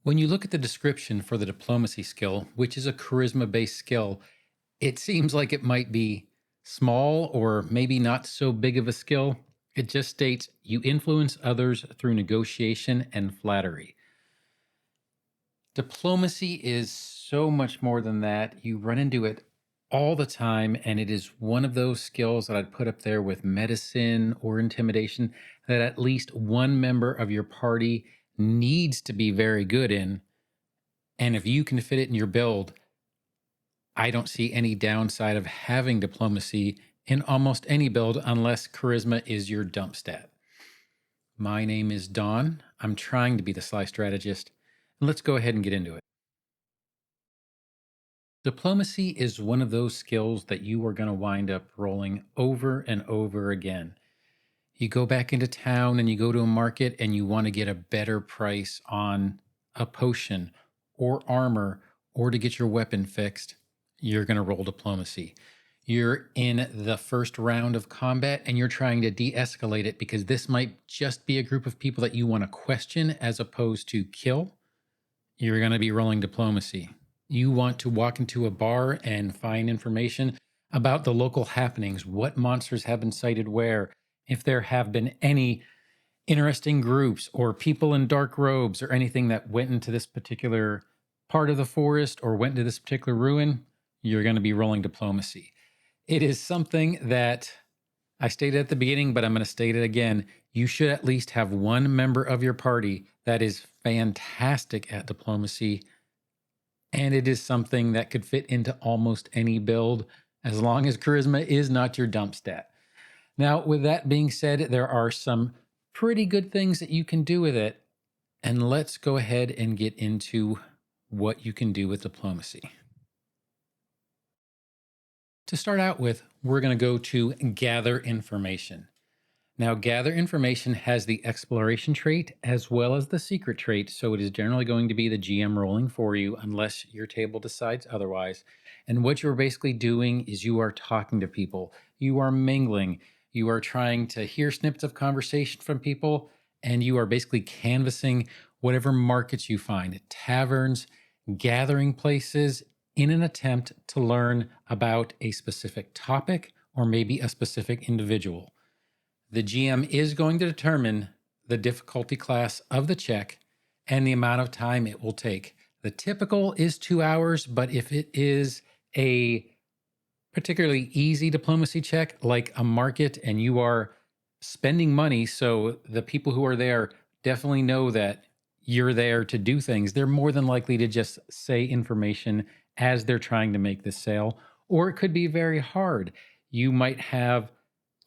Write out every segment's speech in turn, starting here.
When you look at the description for the diplomacy skill, which is a charisma based skill, it seems like it might be small or maybe not so big of a skill. It just states you influence others through negotiation and flattery. Diplomacy is so much more than that. You run into it all the time, and it is one of those skills that I'd put up there with medicine or intimidation that at least one member of your party needs to be very good in. And if you can fit it in your build, I don't see any downside of having diplomacy in almost any build unless charisma is your dump stat. My name is Don. I'm trying to be the Sly Strategist. And let's go ahead and get into it. Diplomacy is one of those skills that you are going to wind up rolling over and over again. You go back into town and you go to a market and you want to get a better price on a potion or armor or to get your weapon fixed, you're going to roll diplomacy. You're in the first round of combat and you're trying to de escalate it because this might just be a group of people that you want to question as opposed to kill. You're going to be rolling diplomacy. You want to walk into a bar and find information about the local happenings, what monsters have been sighted where, if there have been any interesting groups or people in dark robes or anything that went into this particular part of the forest or went into this particular ruin, you're going to be rolling diplomacy. It is something that I stated at the beginning, but I'm going to state it again. You should at least have one member of your party that is fantastic at diplomacy. And it is something that could fit into almost any build as long as charisma is not your dump stat. Now, with that being said, there are some pretty good things that you can do with it. And let's go ahead and get into what you can do with diplomacy. To start out with, we're going to go to gather information. Now, gather information has the exploration trait as well as the secret trait, so it is generally going to be the GM rolling for you unless your table decides otherwise. And what you're basically doing is you are talking to people, you are mingling, you are trying to hear snippets of conversation from people, and you are basically canvassing whatever markets you find, taverns, gathering places, in an attempt to learn about a specific topic or maybe a specific individual. The GM is going to determine the difficulty class of the check and the amount of time it will take. The typical is 2 hours, but if it is a particularly easy diplomacy check, like a market, and you are spending money, so the people who are there definitely know that you're there to do things, they're more than likely to just say information as they're trying to make this sale. Or it could be very hard. You might have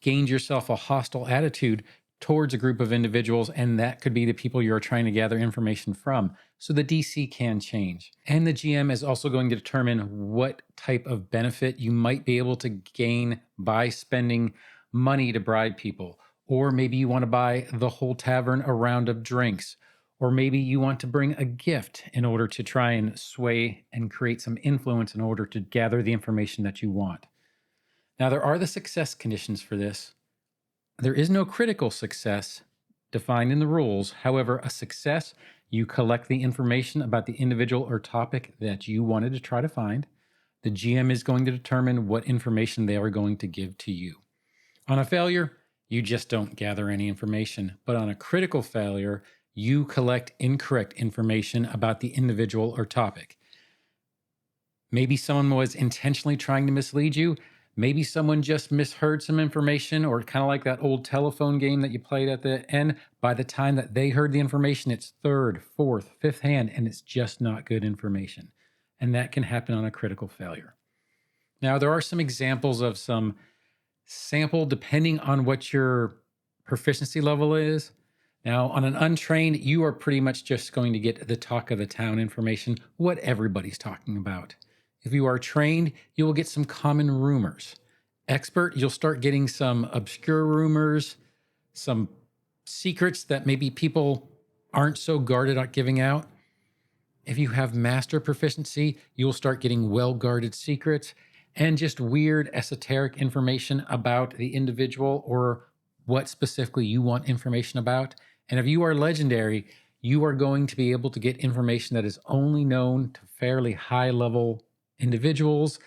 gained yourself a hostile attitude towards a group of individuals, and that could be the people you're trying to gather information from. So the DC can change. And the GM is also going to determine what type of benefit you might be able to gain by spending money to bribe people. Or maybe you want to buy the whole tavern a round of drinks. Or maybe you want to bring a gift in order to try and sway and create some influence in order to gather the information that you want. Now, there are the success conditions for this. There is no critical success defined in the rules. However, a success, you collect the information about the individual or topic that you wanted to try to find. The GM is going to determine what information they are going to give to you. On a failure, you just don't gather any information. But on a critical failure, you collect incorrect information about the individual or topic. Maybe someone was intentionally trying to mislead you. Maybe someone just misheard some information, or kind of like that old telephone game that you played at the end. By the time that they heard the information, it's third, fourth, fifth hand, and it's just not good information. And that can happen on a critical failure. Now, there are some examples of some sample depending on what your proficiency level is. Now, on an untrained, you are pretty much just going to get the talk of the town information, what everybody's talking about. If you are trained, you will get some common rumors. Expert, you'll start getting some obscure rumors, some secrets that maybe people aren't so guarded at giving out. If you have master proficiency, you'll start getting well-guarded secrets and just weird esoteric information about the individual or what specifically you want information about. And if you are legendary, You are going to be able to get information that is only known to fairly high level individuals,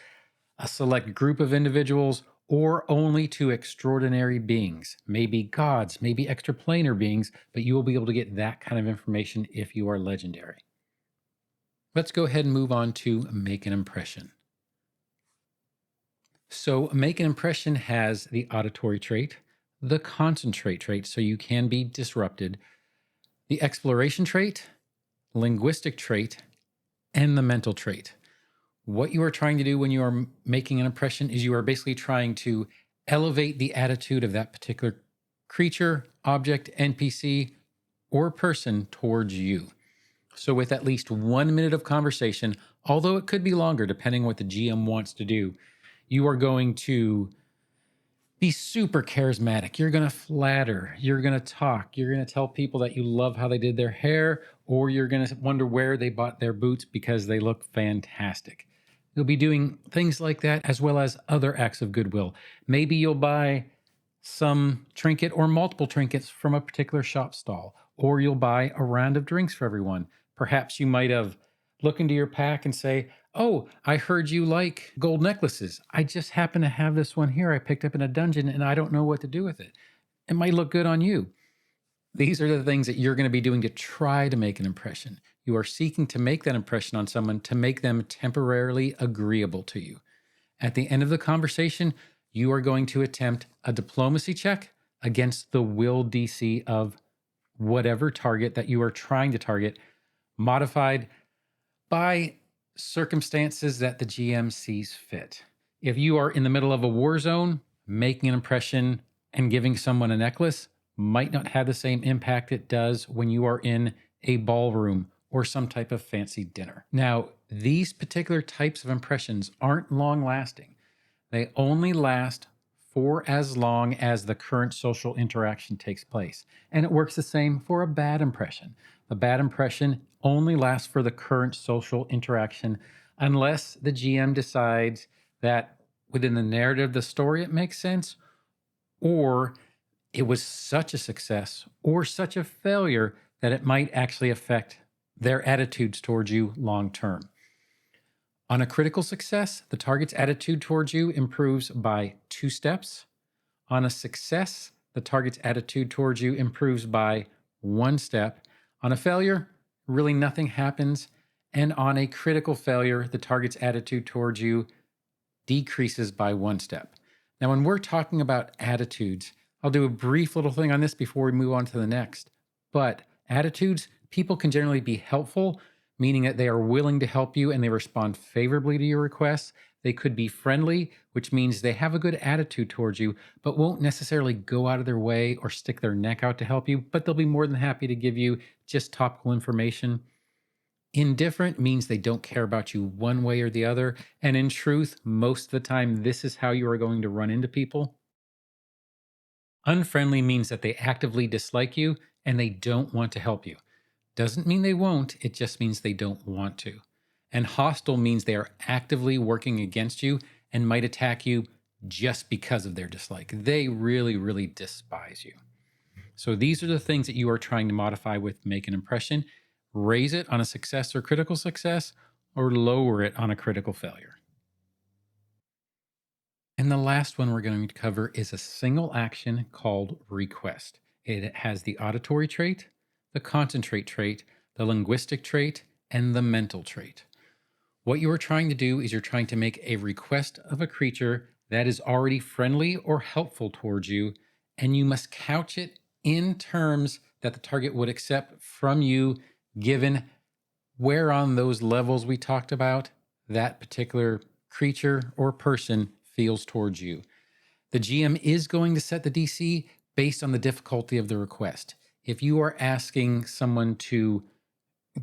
a select group of individuals, or only to extraordinary beings, maybe gods, maybe extraplanar beings, but you will be able to get that kind of information if you are legendary. Let's go ahead and move on to make an impression. So, make an impression has the auditory trait, the concentrate trait, so you can be disrupted, the exploration trait, linguistic trait, and the mental trait. What you are trying to do when you are making an impression is you are basically trying to elevate the attitude of that particular creature, object, NPC, or person towards you. So, with at least 1 minute of conversation, although it could be longer depending what the GM wants to do, you are going to be super charismatic. You're going to flatter. You're going to talk. You're going to tell people that you love how they did their hair, or you're going to wonder where they bought their boots because they look fantastic. You'll be doing things like that, as well as other acts of goodwill. Maybe you'll buy some trinket or multiple trinkets from a particular shop stall, or you'll buy a round of drinks for everyone. Perhaps you might have looked into your pack and say, "Oh, I heard you like gold necklaces. I just happen to have this one here I picked up in a dungeon and I don't know what to do with it. It might look good on you." These are the things that you're going to be doing to try to make an impression. You are seeking to make that impression on someone to make them temporarily agreeable to you. At the end of the conversation, you are going to attempt a diplomacy check against the will DC of whatever target that you are trying to target, modified by circumstances that the GM sees fit. If you are in the middle of a war zone, making an impression and giving someone a necklace might not have the same impact it does when you are in a ballroom or some type of fancy dinner. Now, these particular types of impressions aren't long lasting. They only last for as long as the current social interaction takes place. And it works the same for a bad impression. The bad impression only lasts for the current social interaction unless the GM decides that within the narrative of the story it makes sense, or it was such a success or such a failure that it might actually affect their attitudes towards you long term. On a critical success, the target's attitude towards you improves by 2 steps. On a success, the target's attitude towards you improves by 1 step. On a failure, really nothing happens. And on a critical failure, the target's attitude towards you decreases by 1 step. Now, when we're talking about attitudes, I'll do a brief little thing on this before we move on to the next. But attitudes, people can generally be helpful, meaning that they are willing to help you and they respond favorably to your requests. They could be friendly, which means they have a good attitude towards you, but won't necessarily go out of their way or stick their neck out to help you, but they'll be more than happy to give you just topical information. Indifferent means they don't care about you one way or the other. And in truth, most of the time, this is how you are going to run into people. Unfriendly means that they actively dislike you and they don't want to help you. Doesn't mean they won't, it just means they don't want to. And hostile means they are actively working against you and might attack you just because of their dislike. They really, really despise you. So these are the things that you are trying to modify with make an impression. Raise it on a success or critical success, or lower it on a critical failure. And the last one we're going to cover is a single action called request. It has the auditory trait, the concentrate trait, the linguistic trait, and the mental trait. What you are trying to do is you're trying to make a request of a creature that is already friendly or helpful towards you, and you must couch it in terms that the target would accept from you, given where on those levels we talked about that particular creature or person feels towards you. The GM is going to set the DC based on the difficulty of the request. If you are asking someone to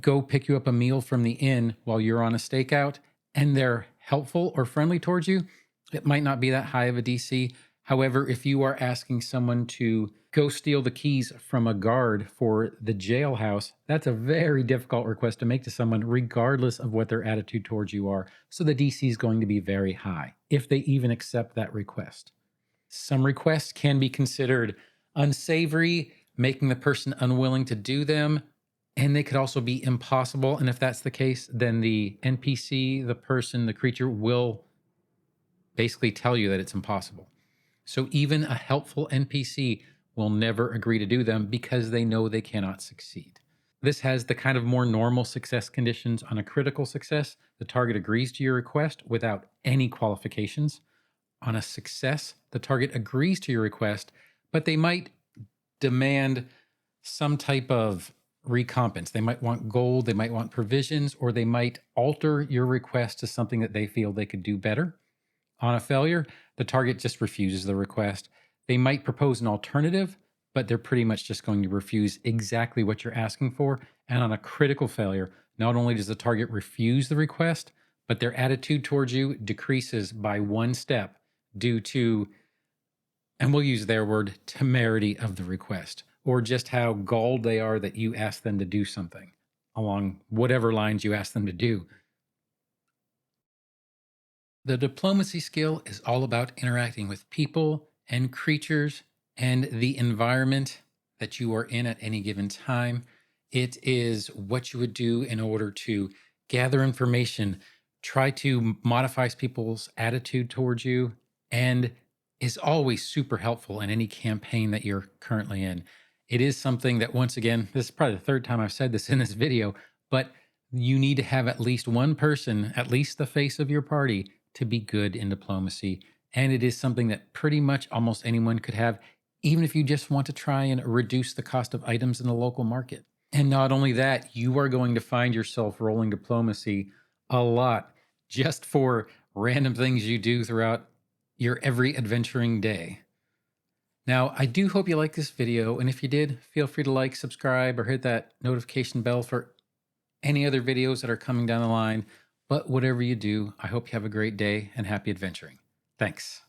go pick you up a meal from the inn while you're on a stakeout and they're helpful or friendly towards you, it might not be that high of a DC. However, if you are asking someone to go steal the keys from a guard for the jailhouse, that's a very difficult request to make to someone, regardless of what their attitude towards you are. So the DC is going to be very high, if they even accept that request. Some requests can be considered unsavory, making the person unwilling to do them, And they could also be impossible. And if that's the case, then the NPC, the person, the creature will basically tell you that it's impossible. So even a helpful NPC will never agree to do them because they know they cannot succeed. This has the kind of more normal success conditions. On a critical success, the target agrees to your request without any qualifications. On a success, the target agrees to your request, but they might demand some type of recompense. They might want gold, they might want provisions, or they might alter your request to something that they feel they could do better. On a failure, the target just refuses the request. They might propose an alternative, but they're pretty much just going to refuse exactly what you're asking for. And on a critical failure, not only does the target refuse the request, but their attitude towards you decreases by one step due to, and we'll use their word, temerity of the request, or just how galled they are that you ask them to do something along whatever lines you ask them to do. The diplomacy skill is all about interacting with people and creatures and the environment that you are in at any given time. It is what you would do in order to gather information, try to modify people's attitude towards you, and is always super helpful in any campaign that you're currently in. It is something that, once again, this is probably the third time I've said this in this video, but you need to have at least one person, at least the face of your party, to be good in diplomacy. And it is something that pretty much almost anyone could have, even if you just want to try and reduce the cost of items in the local market. And not only that, you are going to find yourself rolling diplomacy a lot just for random things you do throughout your every adventuring day. Now, I do hope you like this video. And if you did, feel free to like, subscribe, or hit that notification bell for any other videos that are coming down the line. But whatever you do, I hope you have a great day and happy adventuring. Thanks.